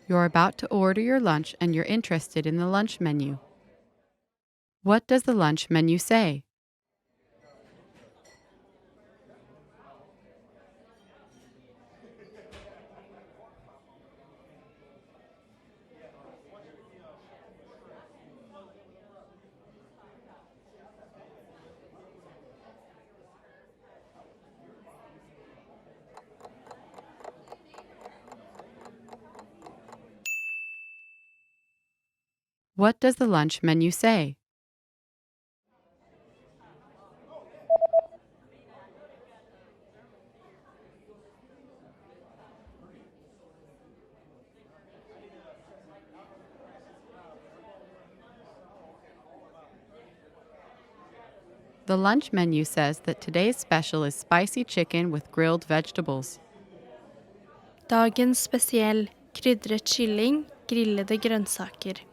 You're about to order your lunch and you're interested in the lunch menu. What does the lunch menu say? What does the lunch menu say? The lunch menu says that today's special is spicy chicken with grilled vegetables. Dagens spesiell, krydret kylling, grillede grønnsaker.